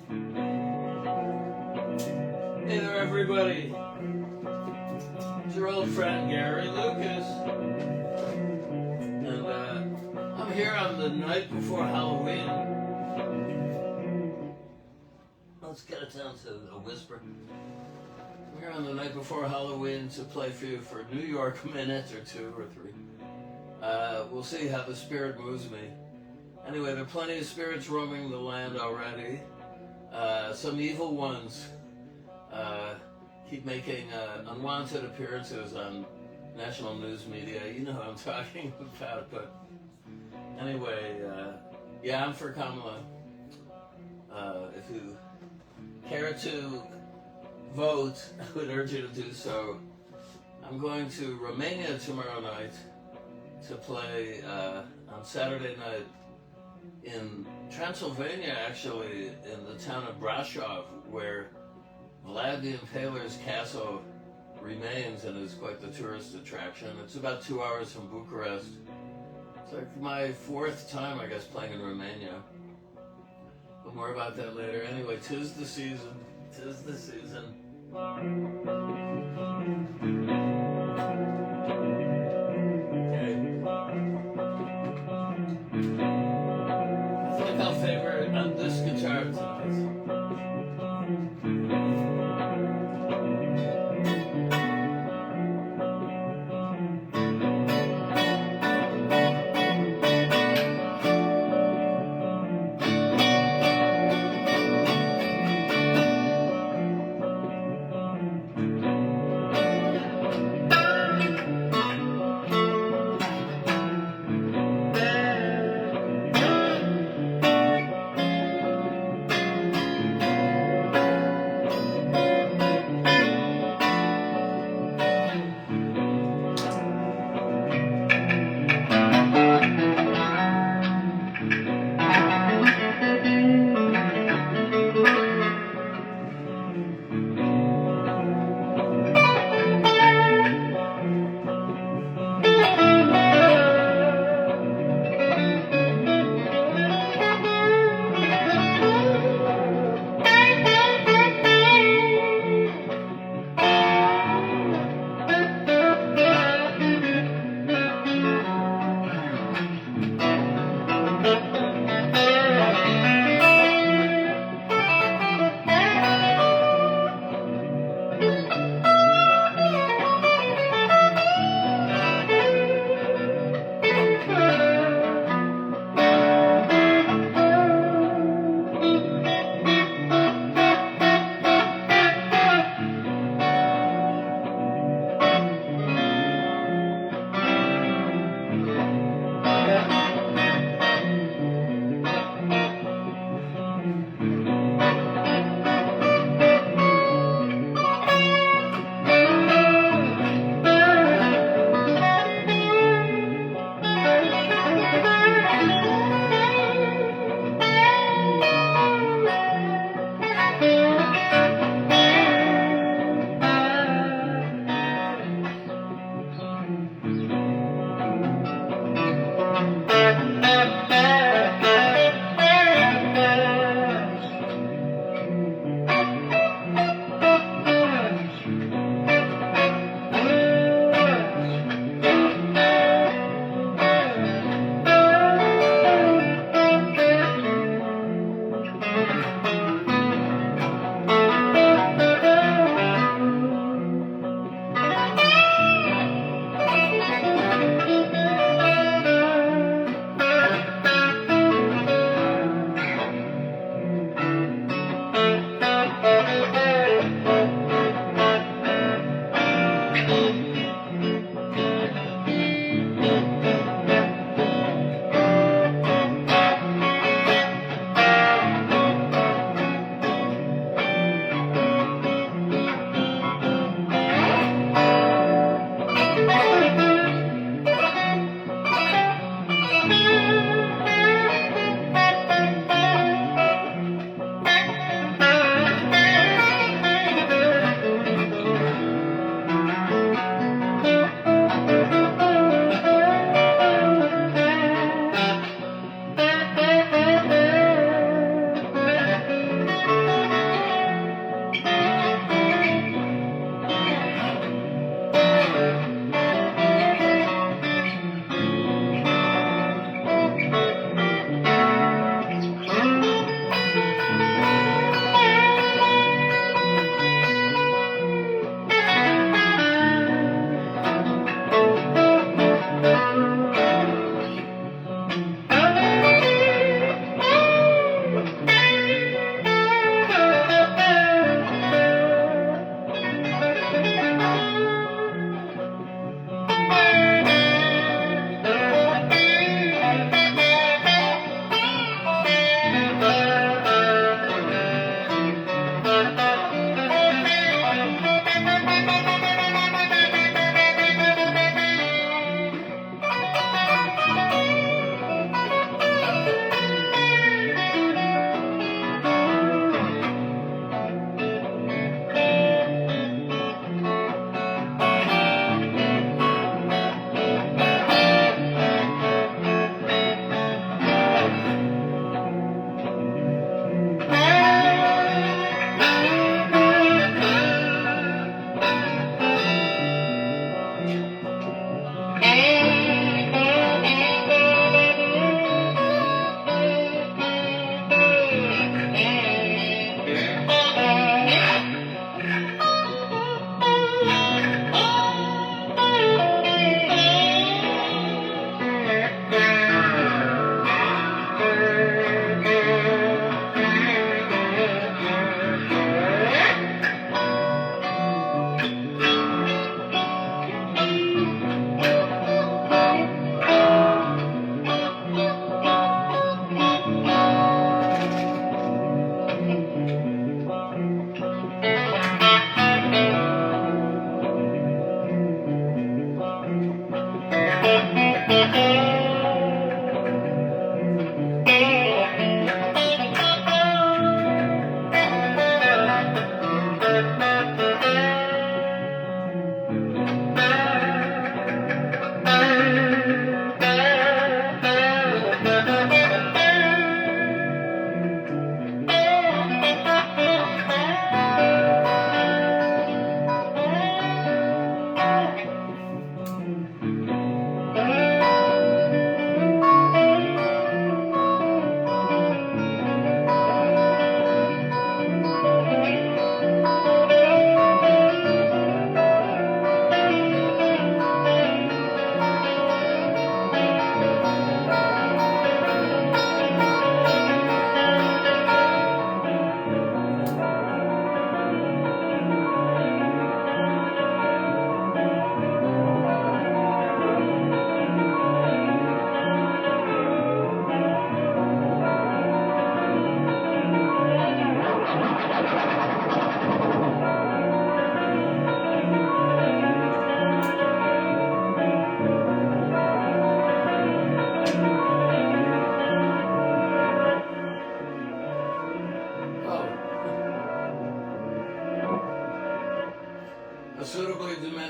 Hey there, everybody. It's your old friend Gary Lucas, and I'm here on the night before Halloween. Let's get it down to a whisper. I'm here on the night before Halloween to play for you for a New York minute or two or three. We'll see how the spirit moves me. Anyway, there are plenty of spirits roaming the land already. Some evil ones keep making unwanted appearances on national news media. You know what I'm talking about, but anyway, yeah, I'm for Kamala. If you care to vote, I would urge you to do so. I'm going to Romania tomorrow night to play on Saturday night in Transylvania, actually, in the town of Brasov, where Vlad the Impaler's castle remains and is quite the tourist attraction. It's about 2 hours from Bucharest. It's like my fourth time, I guess, playing in Romania. But more about that later. Anyway, 'tis the season. 'Tis the season. Okay. I think I'll favor it on this guitar tonight.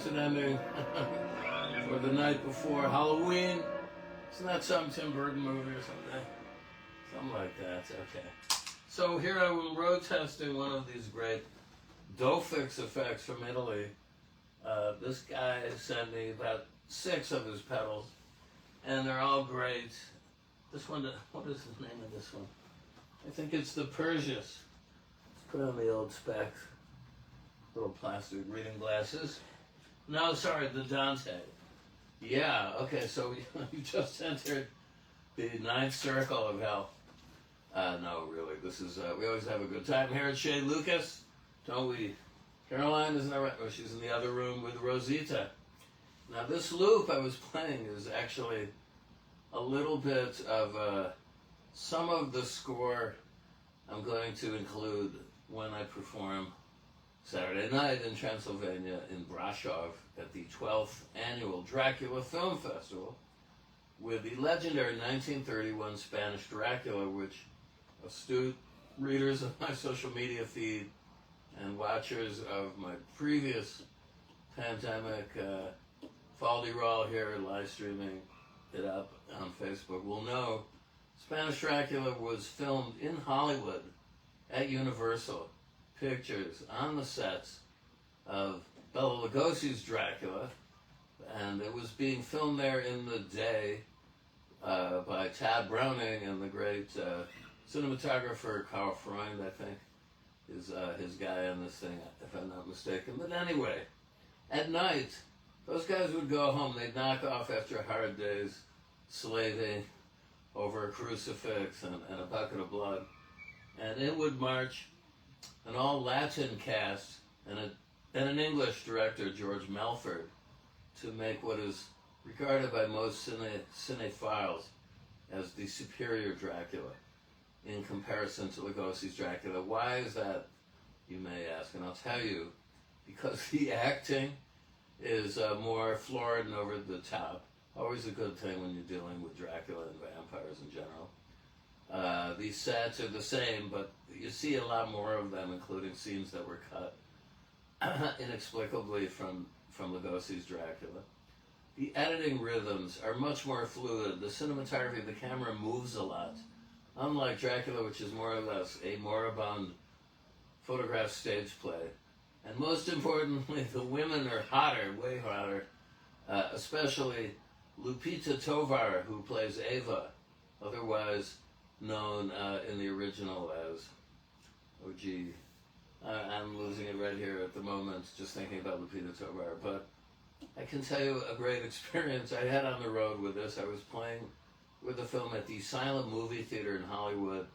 Chance at Ending for the night before Halloween. Isn't that some Tim Burton movie or something? Something like that, okay. So here I am road testing one of these great Dofix effects from Italy. This guy sent me about 6 of his pedals, and they're all great. This one, what is the name of this one? I think it's the Persius. Let's put on the old specs. Little plastic reading glasses. No, sorry, the Dante. Yeah, okay, so you just entered the 9th circle of hell. No, really, this is, we always have a good time here at Shea Lucas, don't we? Caroline, isn't that right? Oh, she's in the other room with Rosita. Now, this loop I was playing is actually a little bit of some of the score I'm going to include when I perform Saturday night in Transylvania in Brasov at the 12th Annual Dracula Film Festival with the legendary 1931 Spanish Dracula, which astute readers of my social media feed and watchers of my previous pandemic Faldi-Roll here live streaming it up on Facebook will know Spanish Dracula was filmed in Hollywood at Universal Pictures on the sets of Bela Lugosi's Dracula, and it was being filmed there in the day by Tad Browning and the great cinematographer Carl Freund, I think, is his guy on this thing, if I'm not mistaken. But anyway, at night, those guys would go home. They'd knock off after a hard day's slaving over a crucifix and a bucket of blood, and it would march an all-Latin cast and an English director, George Melford, to make what is regarded by most cinephiles as the superior Dracula in comparison to Lugosi's Dracula. Why is that, you may ask? And I'll tell you, because the acting is more florid and over the top. Always a good thing when you're dealing with Dracula and vampires in general. These sets are the same, but you see a lot more of them, including scenes that were cut inexplicably from Lugosi's Dracula. The editing rhythms are much more fluid. The cinematography, the camera moves a lot. Unlike Dracula, which is more or less a moribund photograph stage play. And most importantly, the women are hotter, way hotter, especially Lupita Tovar, who plays Ava, otherwise known in the original as, oh gee, I'm losing it right here at the moment, just thinking about Lupita Tovar. But I can tell you a great experience I had on the road with this. I was playing with the film at the Silent Movie Theater in Hollywood.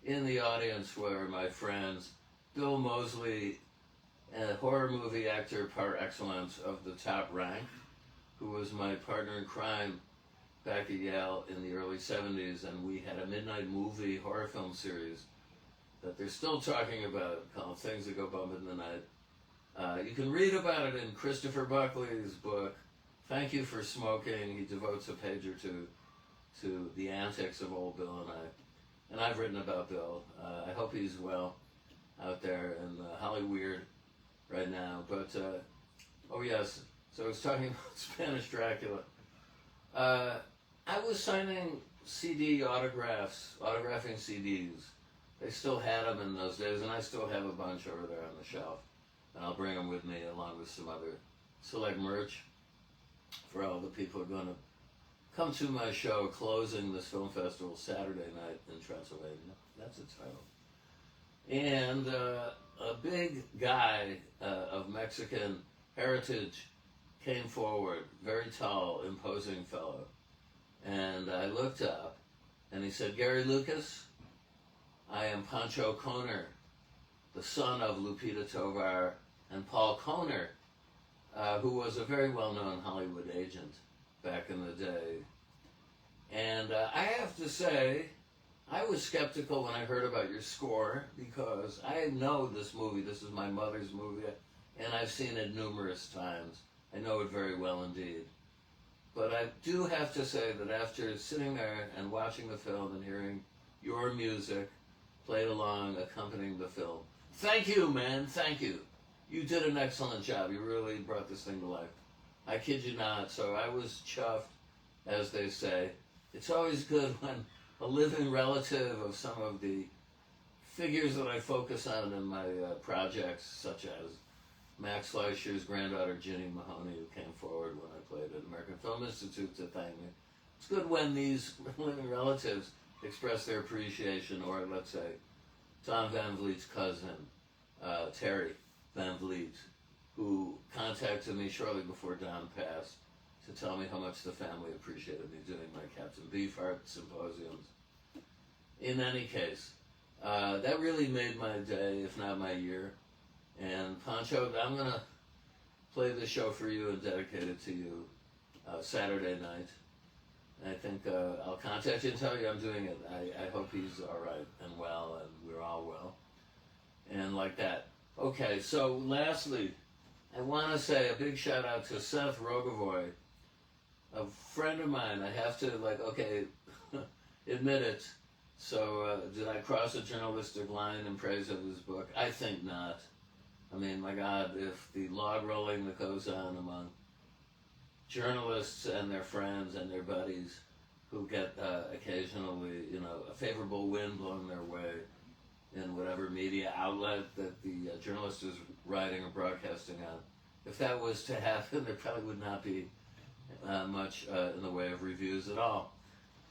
In the audience were my friends Bill Moseley, a horror movie actor par excellence of the top rank, who was my partner in crime back at Yale in the early 70s, and we had a midnight movie horror film series that they're still talking about called Things That Go Bump in the Night. You can read about it in Christopher Buckley's book, Thank You for Smoking. He devotes a page or two to the antics of old Bill and I. And I've written about Bill. I hope he's well out there in Hollyweird right now. But, oh yes, so I was talking about Spanish Dracula. I was signing CD autographs, autographing CDs. They still had them in those days, and I still have a bunch over there on the shelf. And I'll bring them with me along with some other select merch for all the people who are going to come to my show closing this film festival Saturday night in Transylvania. That's its title. And a big guy of Mexican heritage came forward, very tall, imposing fellow. And I looked up, and he said, Gary Lucas, I am Pancho Coner, the son of Lupita Tovar and Paul Coner, who was a very well-known Hollywood agent back in the day. And I have to say, I was skeptical when I heard about your score, because I know this movie. This is my mother's movie, and I've seen it numerous times. I know it very well indeed. But I do have to say that after sitting there and watching the film and hearing your music played along accompanying the film, thank you, man, thank you. you did an excellent job. You really brought this thing to life. I kid you not. So I was chuffed, as they say. It's always good when a living relative of some of the figures that I focus on in my projects, such as Max Fleischer's granddaughter, Ginny Mahoney, who came forward when I played at American Film Institute to thank me. It's good when these living relatives express their appreciation, or let's say Tom Van Vliet's cousin, Terry Van Vliet, who contacted me shortly before Don passed to tell me how much the family appreciated me doing my Captain Beefheart symposiums. In any case, that really made my day, if not my year. And Pancho, I'm going to play the show for you and dedicate it to you Saturday night. I think I'll contact you and tell you I'm doing it. I hope he's all right and well, and we're all well. And like that. Okay, so lastly, I want to say a big shout out to Seth Rogovoy, a friend of mine. I have to, admit it. So did I cross a journalistic line in praise of his book? I think not. I mean, my God, if the log rolling that goes on among journalists and their friends and their buddies who get occasionally, a favorable wind blowing their way in whatever media outlet that the journalist is writing or broadcasting on, if that was to happen, there probably would not be much in the way of reviews at all.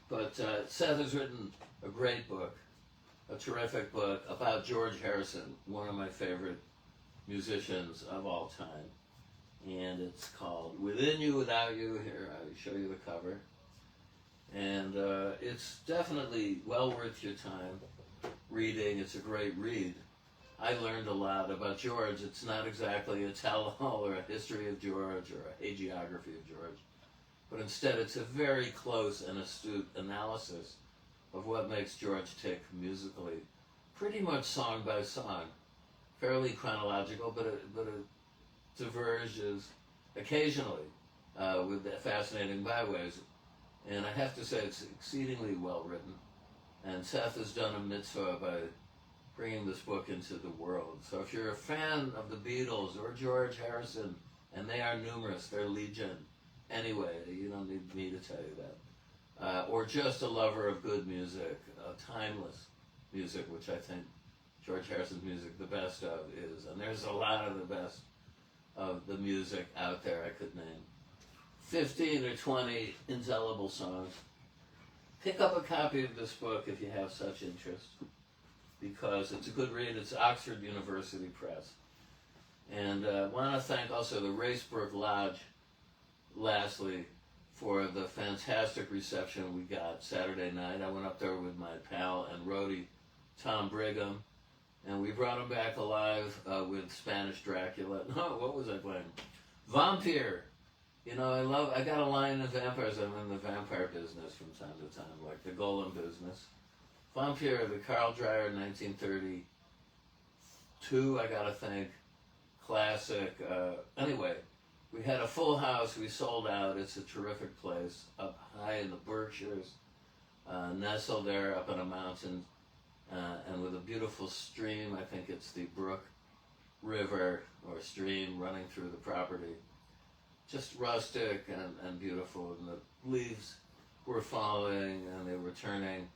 But Seth has written a great book, a terrific book about George Harrison, one of my favorite musicians of all time. And it's called Within You, Without You. Here, I'll show you the cover. And it's definitely well worth your time reading. It's a great read. I learned a lot about George. It's not exactly a tell-all or a history of George or a hagiography of George, but instead it's a very close and astute analysis of what makes George tick musically, pretty much song by song, fairly chronological, but it diverges occasionally with fascinating byways. And I have to say it's exceedingly well written. And Seth has done a mitzvah by bringing this book into the world. So if you're a fan of the Beatles or George Harrison, and they are numerous, they're legion. Anyway, you don't need me to tell you that. Or just a lover of good music, timeless music, which I think George Harrison's music, the best of, is. And there's a lot of the best of the music out there. I could name 15 or 20 indelible songs. Pick up a copy of this book if you have such interest, because it's a good read. It's Oxford University Press. And I want to thank also the Race Brook Lodge, lastly, for the fantastic reception we got Saturday night. I went up there with my pal and roadie, Tom Brigham, and we brought him back alive with Spanish Dracula. No, what was I playing? Vampyr. I got a line of vampires. I'm in the vampire business from time to time, like the golem business. Vampyr, the Carl Dreyer 1932, I gotta think, classic. Anyway, we had a full house. We sold out. It's a terrific place up high in the Berkshires, nestled there up on a mountain, and with a beautiful stream. I think it's the Brook River or stream running through the property. Just rustic and beautiful. And the leaves were falling and they were turning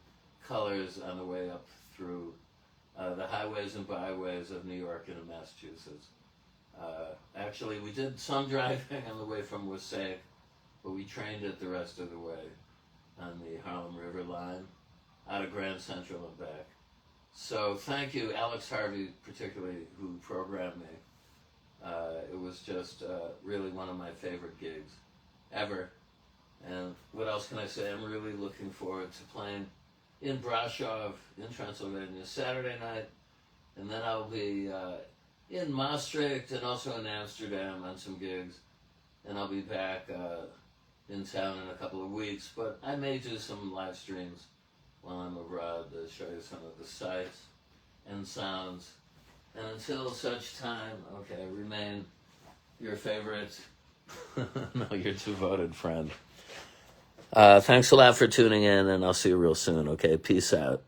colors on the way up through the highways and byways of New York and Massachusetts. Actually, we did some driving on the way from Wasake, but we trained it the rest of the way on the Harlem River line out of Grand Central and back. So thank you, Alex Harvey particularly, who programmed me. It was just really one of my favorite gigs ever. And what else can I say? I'm really looking forward to playing in Brasov in Transylvania Saturday night, and then I'll be in Maastricht and also in Amsterdam on some gigs, and I'll be back in town in a couple of weeks, but I may do some live streams while I'm abroad to show you some of the sights and sounds. And until such time, remain your favorite, no, your devoted friend. Thanks a lot for tuning in, and I'll see you real soon, okay? Peace out.